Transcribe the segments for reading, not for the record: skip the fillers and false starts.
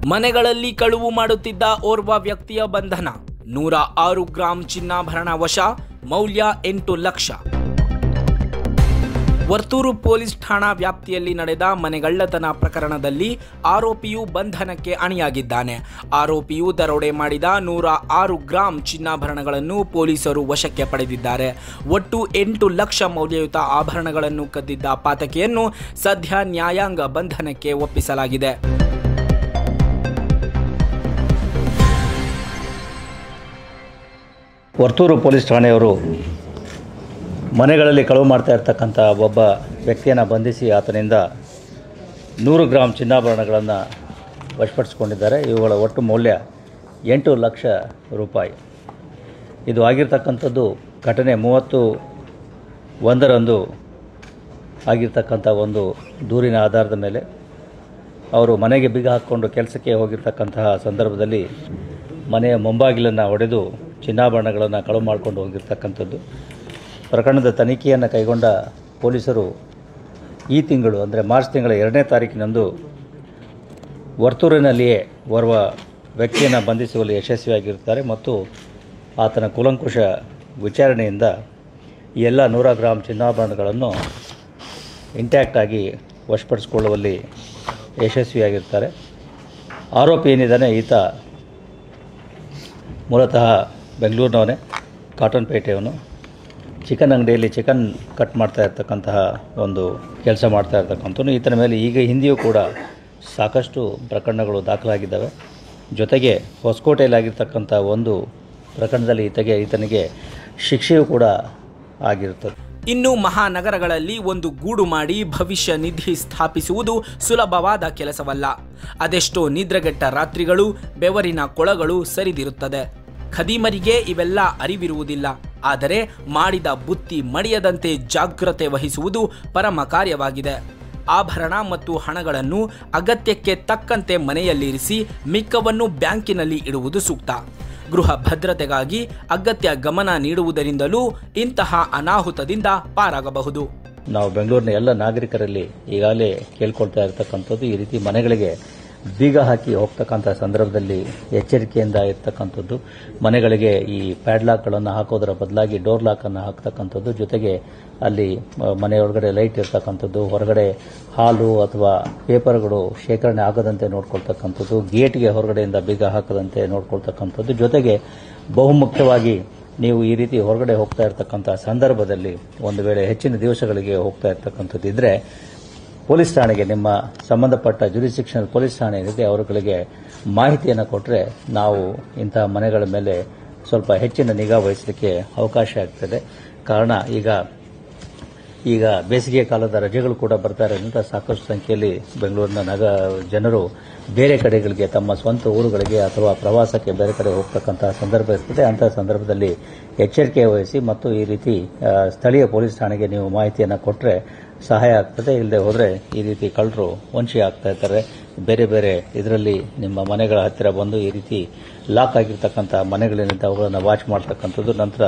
ಮನೆಗಳಲ್ಲಿ ಕಳುವು ಮಾಡುತ್ತಿದ್ದ ಓರ್ವ ವ್ಯಕ್ತಿಯ ಬಂಧನ, 106 ಗ್ರಾಂ ಚಿನ್ನಾಭರಣ ವಶ, ಮೌಲ್ಯ 8 ಲಕ್ಷ. ವರ್ತೂರು ಪೊಲೀಸ್ ಠಾಣಾ ವ್ಯಾಪ್ತಿಯಲ್ಲಿ ನಡೆದ ಮನೆಗಳ್ಳತನ ಪ್ರಕರಣದಲ್ಲಿ ಆರೋಪಿಯು ಬಂಧನಕ್ಕೆ ಅಣಿಯಾಗಿದ್ದಾನೆ. ಆರೋಪಿಯು ದರೋಡೆ ಮಾಡಿದ 106 ಗ್ರಾಂ ಚಿನ್ನಾಭರಣಗಳನ್ನು ಪೊಲೀಸರು ವಶಕ್ಕೆ ಪಡೆದಿದ್ದಾರೆ. ಒಟ್ಟು 8 ಲಕ್ಷ ಮೌಲ್ಯಯುತ ಆಭರಣಗಳನ್ನು ಕದ್ದಿದ್ದ ಪಾತಕಿಯನ್ನು ಸದ್ಯ ನ್ಯಾಯಾಂಗ ಬಂಧನಕ್ಕೆ ಒಪ್ಪಿಸಲಾಗಿದೆ. ವರ್ತೂರು ಪೊಲೀಸ್ ಠಾಣೆಯವರು ಮನೆಗಳಲ್ಲಿ ಕಳವು ಮಾಡ್ತಾ ಇರ್ತಕ್ಕಂಥ ಒಬ್ಬ ವ್ಯಕ್ತಿಯನ್ನು ಬಂಧಿಸಿ ಆತನಿಂದ 100 ಗ್ರಾಂ ಚಿನ್ನಾಭರಣಗಳನ್ನು ವಶಪಡಿಸಿಕೊಂಡಿದ್ದಾರೆ. ಇವುಗಳ ಒಟ್ಟು ಮೌಲ್ಯ 8 ಲಕ್ಷ ರೂಪಾಯಿ. ಇದು ಆಗಿರ್ತಕ್ಕಂಥದ್ದು ಘಟನೆ 31ರಂದು ಆಗಿರ್ತಕ್ಕಂಥ ಒಂದು ದೂರಿನ ಆಧಾರದ ಮೇಲೆ ಅವರು ಮನೆಗೆ ಬೀಗ ಹಾಕ್ಕೊಂಡು ಕೆಲಸಕ್ಕೆ ಹೋಗಿರ್ತಕ್ಕಂತಹ ಸಂದರ್ಭದಲ್ಲಿ ಮನೆಯ ಮುಂಬಾಗಿಲನ್ನು ಒಡೆದು ಚಿನ್ನಾಭರಣಗಳನ್ನು ಕಳವು ಮಾಡಿಕೊಂಡು ಹೋಗಿರ್ತಕ್ಕಂಥದ್ದು. ಪ್ರಕರಣದ ತನಿಖೆಯನ್ನು ಕೈಗೊಂಡ ಪೊಲೀಸರು ಈ ತಿಂಗಳು ಅಂದರೆ ಮಾರ್ಚ್ ತಿಂಗಳ 2ನೇ ತಾರೀಕಿನಂದು ವರ್ತೂರಿನಲ್ಲಿಯೇ ಓರ್ವ ವ್ಯಕ್ತಿಯನ್ನು ಬಂಧಿಸುವಲ್ಲಿ ಯಶಸ್ವಿಯಾಗಿರುತ್ತಾರೆ ಮತ್ತು ಆತನ ಕೂಲಂಕುಷ ವಿಚಾರಣೆಯಿಂದ ಈ ಎಲ್ಲ 100 ಗ್ರಾಂ ಚಿನ್ನಾಭರಣಗಳನ್ನು ಇಂಟ್ಯಾಕ್ಟ್ ಆಗಿ ವಶಪಡಿಸಿಕೊಳ್ಳುವಲ್ಲಿ ಯಶಸ್ವಿಯಾಗಿರ್ತಾರೆ. ಆರೋಪಿ ಏನಿದ್ದಾನೆ ಈತ ಮೂಲತಃ ಬೆಂಗಳೂರಿನವನೇ, ಕಾಟನ್ಪೇಟೆಯವನು. ಚಿಕನ್ ಅಂಗಡಿಯಲ್ಲಿ ಚಿಕನ್ ಕಟ್ ಮಾಡ್ತಾ ಇರ್ತಕ್ಕಂತಹ ಒಂದು ಕೆಲಸ ಮಾಡ್ತಾ ಇರ್ತಕ್ಕಂಥವನು. ಈತನ ಮೇಲೆ ಈಗ ಹಿಂದೆಯೂ ಕೂಡ ಸಾಕಷ್ಟು ಪ್ರಕರಣಗಳು ದಾಖಲಾಗಿದ್ದಾವೆ. ಜೊತೆಗೆ ಹೊಸಕೋಟೆಯಲ್ಲಿ ಆಗಿರ್ತಕ್ಕಂಥ ಒಂದು ಪ್ರಕರಣದಲ್ಲಿ ಈತನಿಗೆ ಶಿಕ್ಷೆಯೂ ಕೂಡ ಆಗಿರುತ್ತದೆ. ಇನ್ನು ಮಹಾನಗರಗಳಲ್ಲಿ ಒಂದು ಗೂಡು ಮಾಡಿ ಭವಿಷ್ಯ ನಿಧಿ ಸ್ಥಾಪಿಸುವುದು ಸುಲಭವಾದ ಕೆಲಸವಲ್ಲ. ಅದೆಷ್ಟೋ ನಿದ್ರೆಗೆಟ್ಟ ರಾತ್ರಿಗಳು, ಬೆವರಿನ ಕೊಳಗಳು ಸರಿದಿರುತ್ತದೆ. ಖದೀಮರಿಗೆ ಇವೆಲ್ಲ ಅರಿವಿರುವುದಿಲ್ಲ. ಆದರೆ ಮಾಡಿದ ಬುತ್ತಿ ಮಡಿಯದಂತೆ ಜಾಗ್ರತೆ ವಹಿಸುವುದು ಪರಮ ಕಾರ್ಯವಾಗಿದೆ. ಆಭರಣ ಮತ್ತು ಹಣಗಳನ್ನು ಅಗತ್ಯಕ್ಕೆ ತಕ್ಕಂತೆ ಮನೆಯಲ್ಲಿರಿಸಿ ಮಿಕ್ಕವನ್ನು ಬ್ಯಾಂಕಿನಲ್ಲಿ ಇಡುವುದು ಸೂಕ್ತ. ಗೃಹ ಭದ್ರತೆಗಾಗಿ ಅಗತ್ಯ ಗಮನ ನೀಡುವುದರಿಂದಲೂ ಇಂತಹ ಅನಾಹುತದಿಂದ ಪಾರಾಗಬಹುದು. ನಾವು ಬೆಂಗಳೂರಿನ ಎಲ್ಲ ನಾಗರಿಕರಲ್ಲಿ ಈಗಾಗಲೇ ಕೇಳ್ಕೊಳ್ತಾ ಇರತಕ್ಕಂಥದ್ದು, ಈ ರೀತಿ ಮನೆಗಳಿಗೆ ಬೀಗ ಹಾಕಿ ಹೋಗ್ತಕ್ಕಂಥ ಸಂದರ್ಭದಲ್ಲಿ ಎಚ್ಚರಿಕೆಯಿಂದ ಇರ್ತಕ್ಕಂಥದ್ದು. ಮನೆಗಳಿಗೆ ಈ ಪ್ಯಾಡ್ಲಾಕ್ಗಳನ್ನು ಹಾಕೋದರ ಬದಲಾಗಿ ಡೋರ್ ಲಾಕನ್ನು ಹಾಕ್ತಕ್ಕಂಥದ್ದು. ಜೊತೆಗೆ ಅಲ್ಲಿ ಮನೆಯೊಳಗಡೆ ಲೈಟ್ ಇರ್ತಕ್ಕಂಥದ್ದು, ಹೊರಗಡೆ ಹಾಲು ಅಥವಾ ಪೇಪರ್ಗಳು ಶೇಖರಣೆ ಆಗದಂತೆ ನೋಡ್ಕೊಳ್ತಕ್ಕಂಥದ್ದು, ಗೇಟ್ಗೆ ಹೊರಗಡೆಯಿಂದ ಬೀಗ ಹಾಕದಂತೆ ನೋಡ್ಕೊಳ್ತಕ್ಕಂಥದ್ದು. ಜೊತೆಗೆ ಬಹುಮುಖ್ಯವಾಗಿ ನೀವು ಈ ರೀತಿ ಹೊರಗಡೆ ಹೋಗ್ತಾ ಇರ್ತಕ್ಕಂಥ ಸಂದರ್ಭದಲ್ಲಿ ಒಂದು ವೇಳೆ ಹೆಚ್ಚಿನ ದಿವಸಗಳಿಗೆ ಹೋಗ್ತಾ ಇರ್ತಕ್ಕಂಥದ್ದು ಇದ್ದರೆ ಪೊಲೀಸ್ ಠಾಣೆಗೆ, ನಿಮ್ಮ ಸಂಬಂಧಪಟ್ಟ ಜ್ಯುರಿಸ್ಡಿಕ್ಷನಲ್ ಪೊಲೀಸ್ ಠಾಣೆ ಏನಿದೆ ಅವರುಗಳಿಗೆ ಮಾಹಿತಿಯನ್ನು ಕೊಟ್ಟರೆ ನಾವು ಇಂತಹ ಮನೆಗಳ ಮೇಲೆ ಸ್ವಲ್ಪ ಹೆಚ್ಚಿನ ನಿಗಾ ವಹಿಸಲಿಕ್ಕೆ ಅವಕಾಶ ಆಗ್ತದೆ. ಕಾರಣ ಈಗ ಬೇಸಿಗೆ ಕಾಲದ ರಜೆಗಳು ಕೂಡ ಬರ್ತಾ ಇರೋದ್ರಿಂದ ಸಾಕಷ್ಟು ಸಂಖ್ಯೆಯಲ್ಲಿ ಬೆಂಗಳೂರಿನ ಜನರು ಬೇರೆ ಕಡೆಗಳಿಗೆ, ತಮ್ಮ ಸ್ವಂತ ಊರುಗಳಿಗೆ ಅಥವಾ ಪ್ರವಾಸಕ್ಕೆ ಬೇರೆ ಕಡೆ ಹೋಗ್ತಕ್ಕಂತಹ ಸಂದರ್ಭ ಇರ್ತದೆ. ಅಂತಹ ಸಂದರ್ಭದಲ್ಲಿ ಎಚ್ಚರಿಕೆ ವಹಿಸಿ ಮತ್ತು ಈ ರೀತಿ ಸ್ಥಳೀಯ ಪೊಲೀಸ್ ಠಾಣೆಗೆ ನೀವು ಮಾಹಿತಿಯನ್ನು ಕೊಟ್ಟರೆ ಸಹಾಯ ಆಗ್ತದೆ. ಇಲ್ಲದೆ ಹೋದರೆ ಈ ರೀತಿ ಕಳ್ಳರು ವಂಶಿ ಆಗ್ತಾ ಇರ್ತಾರೆ. ಬೇರೆ ಬೇರೆ ಇದರಲ್ಲಿ ನಿಮ್ಮ ಮನೆಗಳ ಹತ್ತಿರ ಬಂದು ಈ ರೀತಿ ಲಾಕ್ ಆಗಿರ್ತಕ್ಕಂಥ ಮನೆಗಳೇನಿದೆ ಅವುಗಳನ್ನು ವಾಚ್ ಮಾಡ್ತಕ್ಕಂಥದ್ದು, ನಂತರ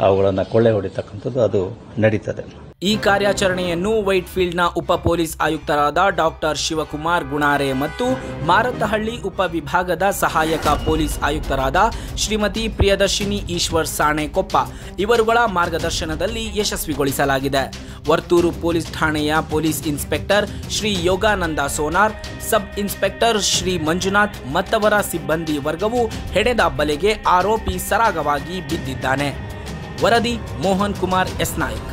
ಅವುಗಳನ್ನು ಕೊಳ್ಳೆ ಹೊಡಿತಕ್ಕಂಥದ್ದು ಅದು ನಡೀತದೆ. ಈ ಕಾರ್ಯಾಚರಣೆಯನ್ನು ವೈಟ್ಫೀಲ್ಡ್ನ ಉಪ ಪೊಲೀಸ್ ಆಯುಕ್ತರಾದ ಡಾಕ್ಟರ್ ಶಿವಕುಮಾರ್ ಗುಣಾರೆ ಮತ್ತು ಮಾರತಹಳ್ಳಿ ಉಪವಿಭಾಗದ ಸಹಾಯಕ ಪೊಲೀಸ್ ಆಯುಕ್ತರಾದ ಶ್ರೀಮತಿ ಪ್ರಿಯದರ್ಶಿನಿ ಈಶ್ವರ್ ಸಾಣೆಕೊಪ್ಪ ಇವರುಗಳ ಮಾರ್ಗದರ್ಶನದಲ್ಲಿ ಯಶಸ್ವಿಗೊಳಿಸಲಾಗಿದೆ. ವರ್ತೂರು ಪೊಲೀಸ್ ಠಾಣೆಯ police inspector Shri Yogananda Sonar, sub inspector Shri Manjunath ಮತ್ತವರ ಸಿಬ್ಬಂದಿ ವರ್ಗವು ಹೆಣೆದ ಬಲೆಗೆ ಆರೋಪಿ ಸರಾಗವಾಗಿ ಬಿದ್ದಿದ್ದಾನೆ. ವರದಿ ಮೋಹನ್ ಕುಮಾರ್ ಎಸ್ ನಾಯ್ಕ್.